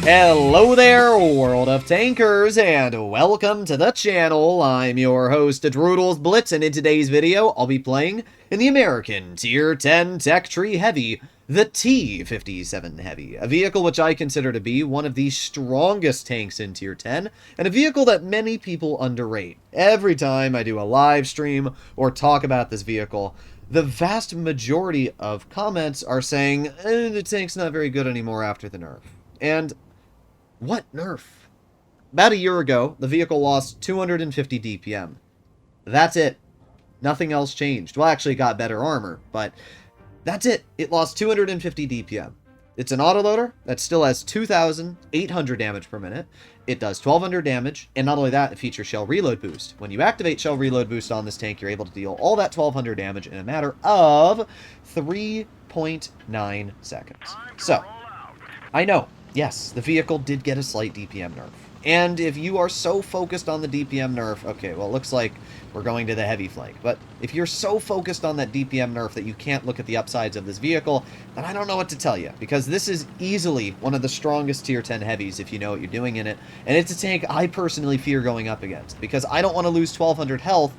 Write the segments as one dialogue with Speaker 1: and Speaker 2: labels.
Speaker 1: Hello there, World of Tankers, and welcome to the channel. I'm your host, Droodles Blitz, and in today's video, I'll be playing in the American Tier 10 Tech Tree Heavy, the T57 Heavy, a vehicle which I consider to be one of the strongest tanks in Tier 10, and a vehicle that many people underrate. Every time I do a live stream or talk about this vehicle, the vast majority of comments are saying, the tank's not very good anymore after the nerf. And what nerf? About a year ago, the vehicle lost 250 DPM. That's it. Nothing else changed. Well, actually, it got better armor, but that's it. It lost 250 DPM. It's an autoloader that still has 2,800 damage per minute. It does 1,200 damage, and not only that, it features Shell Reload Boost. When you activate Shell Reload Boost on this tank, you're able to deal all that 1,200 damage in a matter of 3.9 seconds. So, I know. Yes, the vehicle did get a slight DPM nerf. And if you are so focused on the DPM nerf, okay, well, it looks like we're going to the heavy flank. But if you're so focused on that DPM nerf that you can't look at the upsides of this vehicle, then I don't know what to tell you. Because this is easily one of the strongest tier 10 heavies if you know what you're doing in it. And it's a tank I personally fear going up against. Because I don't want to lose 1,200 health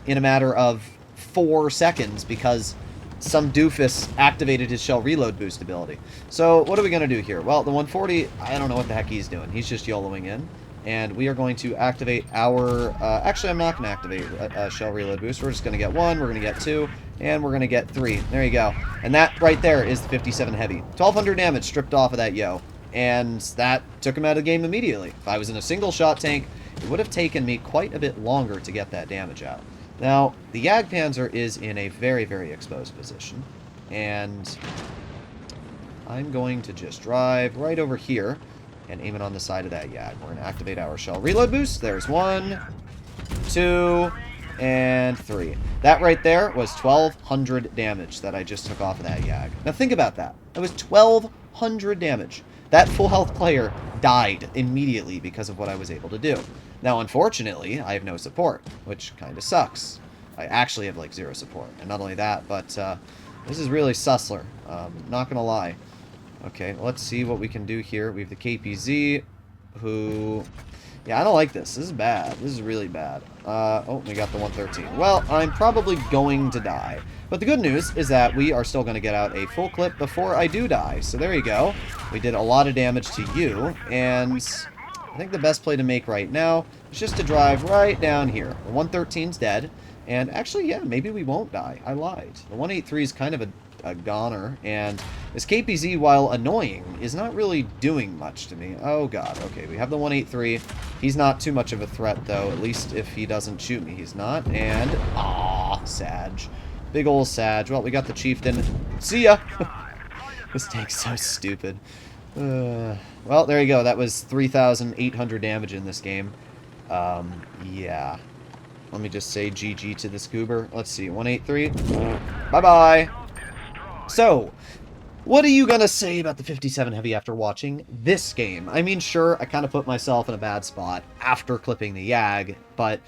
Speaker 1: in a matter of 4 seconds because some doofus activated his Shell Reload Boost ability. So what are we going to do here? Well, the 140, I don't know what the heck he's doing. He's just YOLOing in. And we are going to activate our... actually, I'm not going to activate Shell Reload Boost. We're just going to get 1, we're going to get 2, and we're going to get 3. There you go. And that right there is the 57 Heavy. 1,200 damage stripped off of that yo. And that took him out of the game immediately. If I was in a single shot tank, it would have taken me quite a bit longer to get that damage out. Now, the Jagdpanzer is in a very, very exposed position, and I'm going to just drive right over here and aim it on the side of that Jag. We're going to activate our Shell Reload Boost. There's 1, 2, and 3. That right there was 1,200 damage that I just took off of that Jag. Now think about that. That was 1,200 damage. That full health player died immediately because of what I was able to do. Now, unfortunately, I have no support, which kind of sucks. I actually have, like, 0 support. And not only that, but this is really sussler. Not gonna lie. Okay, let's see what we can do here. We have the KPZ, who... Yeah, I don't like this. This is bad. This is really bad. Oh, we got the 113. Well, I'm probably going to die. But the good news is that we are still going to get out a full clip before I do die. So there you go. We did a lot of damage to you, and I think the best play to make right now is just to drive right down here. The 113's dead, and actually, yeah, maybe we won't die. I lied. The 183 is kind of a goner, and this KPZ, while annoying, is not really doing much to me. Oh god, okay, we have the 183. He's not too much of a threat, though, at least if he doesn't shoot me. He's not, and Sag. Big ol' Sag. Well, we got the Chieftain. See ya! This tank's so stupid. Well, there you go. That was 3,800 damage in this game. Yeah. Let me just say GG to this goober. Let's see, 183. Bye-bye! So, what are you going to say about the 57 Heavy after watching this game? I mean, sure, I kind of put myself in a bad spot after clipping the Jag, but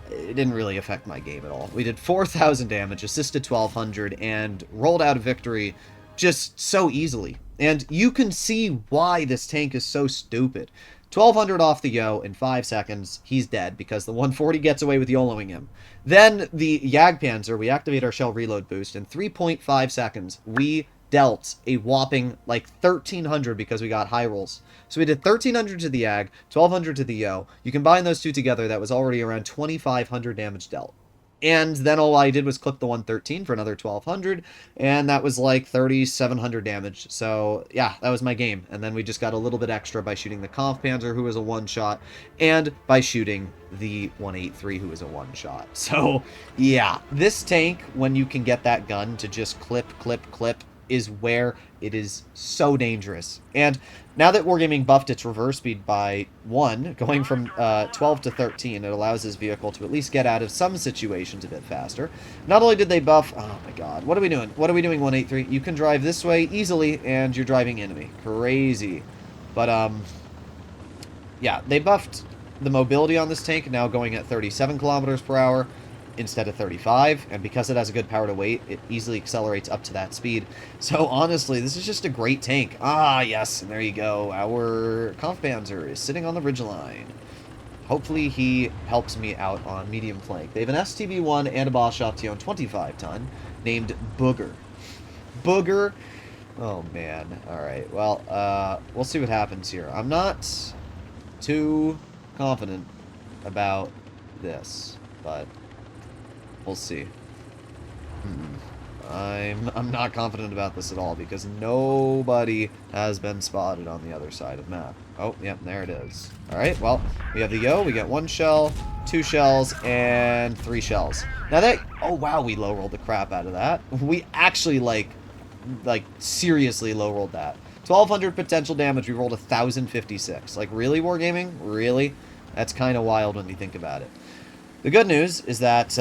Speaker 1: it didn't really affect my game at all. We did 4,000 damage, assisted 1,200, and rolled out a victory just so easily. And you can see why this tank is so stupid. 1,200 off the yo in 5 seconds, he's dead because the 140 gets away with YOLOing him. Then the Jagdpanzer, we activate our Shell Reload Boost. In 3.5 seconds, we dealt a whopping like 1,300 because we got high rolls. So we did 1,300 to the Jag, 1,200 to the yo. You combine those two together, that was already around 2,500 damage dealt. And then all I did was clip the 113 for another 1,200, and that was like 3,700 damage. So, yeah, that was my game. And then we just got a little bit extra by shooting the Kampfpanzer, who was a one-shot, and by shooting the 183, who was a one-shot. So, yeah, this tank, when you can get that gun to just clip, is where it is so dangerous. And now that Wargaming buffed its reverse speed by 1, going from 12 to 13, it allows this vehicle to at least get out of some situations a bit faster. Not only did they buff... Oh my god, what are we doing? What are we doing, 183? You can drive this way easily, and you're driving into me. Crazy. But, yeah, they buffed the mobility on this tank, now going at 37 kilometers per hour. instead of 35, and because it has a good power to weight, it easily accelerates up to that speed. So honestly, this is just a great tank. Ah, yes, and there you go. Our Kampfpanzer is sitting on the ridgeline. Hopefully he helps me out on medium flank. They have an STB-1 and a Bosch-Option 25-ton named Booger. Booger. Oh, man. Alright, well, we'll see what happens here. I'm not too confident about this, but we'll see. I'm not confident about this at all because nobody has been spotted on the other side of the map. Oh, yep, there it is. Alright, well, we have the Yo, we get 1 shell, 2 shells, and 3 shells. Now that... Oh, wow, we low-rolled the crap out of that. We actually, like seriously low-rolled that. 1,200 potential damage, we rolled 1,056. Like, really, Wargaming? Really? That's kind of wild when you think about it. The good news is that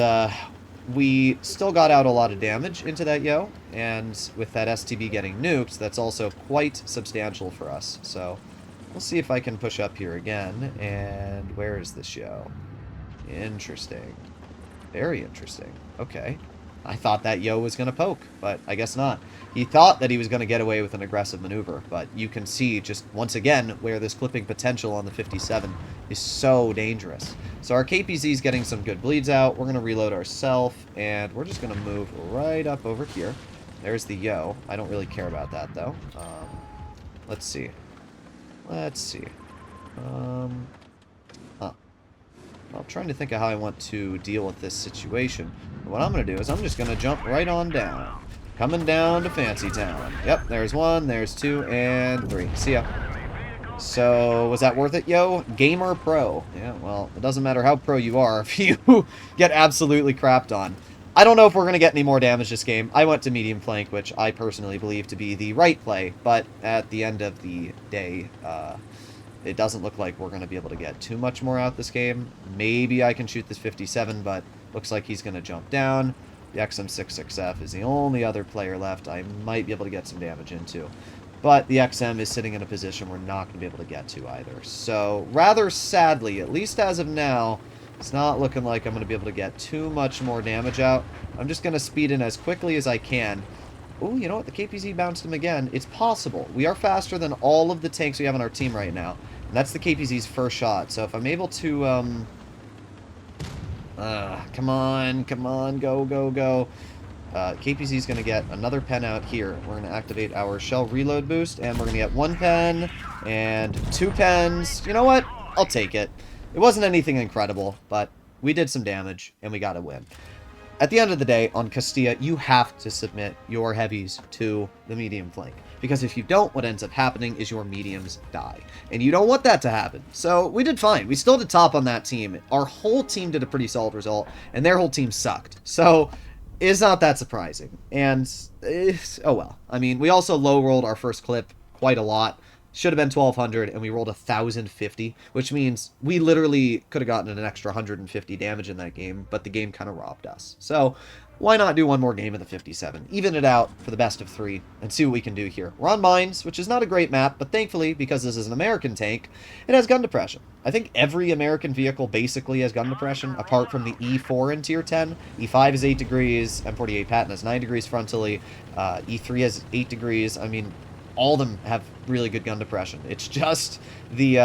Speaker 1: we still got out a lot of damage into that Yo, and with that STB getting nuked, that's also quite substantial for us. So we'll see if I can push up here again. And where is this Yo? Interesting. Very interesting. Okay. I thought that Yo was going to poke, but I guess not. He thought that he was going to get away with an aggressive maneuver, but you can see just once again where this clipping potential on the 57 is so dangerous. So our KPZ is getting some good bleeds out. We're going to reload ourselves, and we're just going to move right up over here. There's the Yo. I don't really care about that, though. Let's see. Let's see. I'm trying to think of how I want to deal with this situation. What I'm going to do is I'm just going to jump right on down. Coming down to Fancy Town. Yep, there's 1, there's 2, and 3. See ya. So, was that worth it, Yo? Gamer Pro. Yeah, well, it doesn't matter how pro you are if you get absolutely crapped on. I don't know if we're going to get any more damage this game. I went to medium flank, which I personally believe to be the right play, but at the end of the day, it doesn't look like we're going to be able to get too much more out this game. Maybe I can shoot this 57, but looks like he's going to jump down. The XM66F is the only other player left I might be able to get some damage into. But the XM is sitting in a position we're not going to be able to get to either. So, rather sadly, at least as of now, it's not looking like I'm going to be able to get too much more damage out. I'm just going to speed in as quickly as I can. Ooh, you know what? The KPZ bounced him again. It's possible. We are faster than all of the tanks we have on our team right now. And that's the KPZ's first shot. So if I'm able to, come on, go, go, go. KPZ's going to get another pen out here. We're going to activate our shell reload boost, and we're going to get 1 pen and 2 pens. You know what? I'll take it. It wasn't anything incredible, but we did some damage, and we got a win. At the end of the day, on Castilla, you have to submit your heavies to the medium flank. Because if you don't, what ends up happening is your mediums die. And you don't want that to happen. So we did fine. We still did top on that team. Our whole team did a pretty solid result, and their whole team sucked. So it's not that surprising. And, oh well. I mean, we also low-rolled our first clip quite a lot. Should have been 1,200, and we rolled 1,050, which means we literally could have gotten an extra 150 damage in that game, but the game kind of robbed us. So why not do one more game of the 57, even it out for the best of 3, and see what we can do here. We're on Mines, which is not a great map, but thankfully, because this is an American tank, it has gun depression. I think every American vehicle basically has gun depression, apart from the E4 in Tier 10. E5 is 8 degrees, M48 Patton has 9 degrees frontally, E3 has 8 degrees. I mean, all of them have really good gun depression. It's just the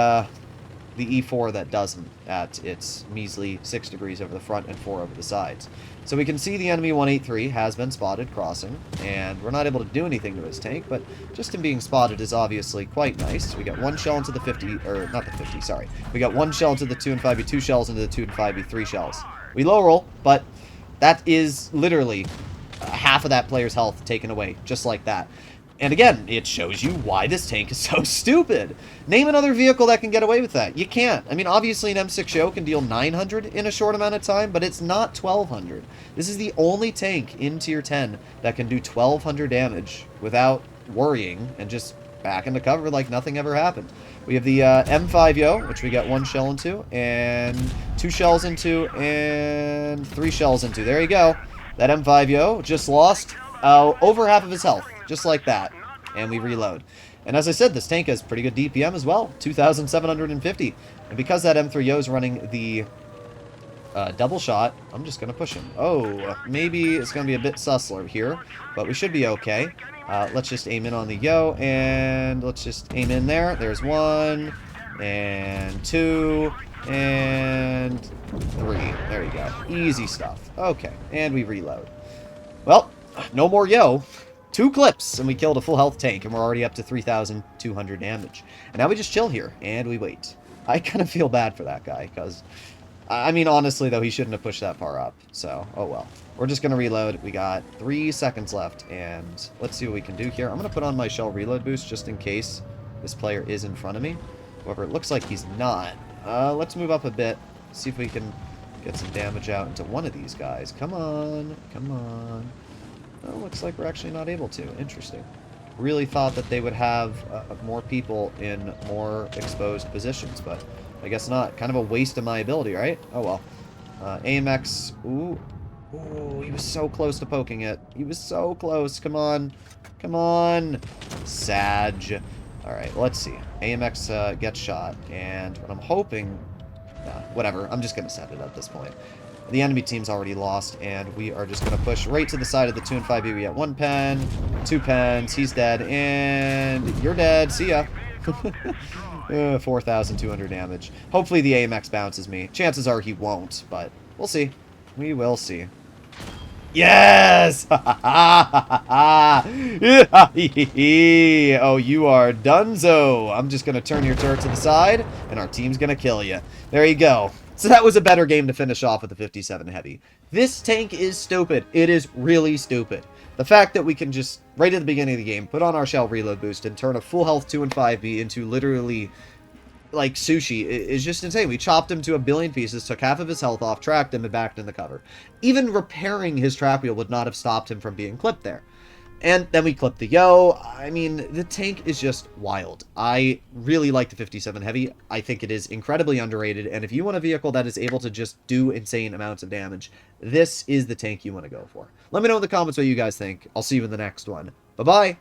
Speaker 1: E4 that doesn't at its measly 6 degrees over the front and 4 over the sides. So we can see the enemy 183 has been spotted crossing, and we're not able to do anything to his tank, but just him being spotted is obviously quite nice. We got 1 shell into the 50, or not the 50, sorry. We got 1 shell into the 2 and 5B, 2 shells into the 2 and 5B, 3 shells. We low roll, but that is literally half of that player's health taken away, just like that. And again, it shows you why this tank is so stupid. Name another vehicle that can get away with that. You can't. I mean, obviously an M6 Show can deal 900 in a short amount of time, but it's not 1,200. This is the only tank in Tier 10 that can do 1,200 damage without worrying and just back into cover like nothing ever happened. We have the M5 Yo, which we got 1 shell into, and 2 shells into, and 3 shells into. There you go. That M5 Yo just lost over half of his health. Just like that. And we reload. And as I said, this tank has pretty good DPM as well. 2,750. And because that M3O is running the Double shot. I'm just going to push him. Oh, maybe it's going to be a bit sussler here, but we should be okay. Let's just aim in on the yo, and let's just aim in there. There's 1, and 2, and 3. There you go. Easy stuff. Okay, and we reload. Well, no more yo. 2 clips, and we killed a full health tank, and we're already up to 3,200 damage. And now we just chill here, and we wait. I kind of feel bad for that guy, because... I mean, honestly, though, he shouldn't have pushed that far up. So, oh well. We're just going to reload. We got 3 seconds left, and let's see what we can do here. I'm going to put on my shell reload boost just in case this player is in front of me. However, it looks like he's not. Let's move up a bit, see if we can get some damage out into one of these guys. Come on. Come on. Oh, looks like we're actually not able to. Interesting. Really thought that they would have more people in more exposed positions, but... I guess not. Kind of a waste of my ability, right? Oh, well. AMX. Ooh. Ooh, he was so close to poking it. He was so close. Come on. Come on. Sag. Alright, let's see. AMX gets shot. And what I'm hoping... whatever. I'm just going to send it at this point. The enemy team's already lost, and we are just going to push right to the side of the 2 and 5B. We got 1 pen, 2 pens. He's dead, and you're dead. See ya. 4,200 damage. Hopefully the AMX bounces me. Chances are he won't, but we'll see. We will see. Yes! Oh, you are donezo. I'm just going to turn your turret to the side, and our team's going to kill you. There you go. So that was a better game to finish off with the 57 Heavy. This tank is stupid. It is really stupid. The fact that we can just, right at the beginning of the game, put on our shell reload boost and turn a full health 2 and 5B into literally, like, sushi is just insane. We chopped him to a billion pieces, took half of his health off, tracked him, and backed in the cover. Even repairing his trap wheel would not have stopped him from being clipped there. And then we clipped the yo. I mean, the tank is just wild. I really like the 57 Heavy. I think it is incredibly underrated, and if you want a vehicle that is able to just do insane amounts of damage, this is the tank you want to go for. Let me know in the comments what you guys think. I'll see you in the next one. Bye-bye!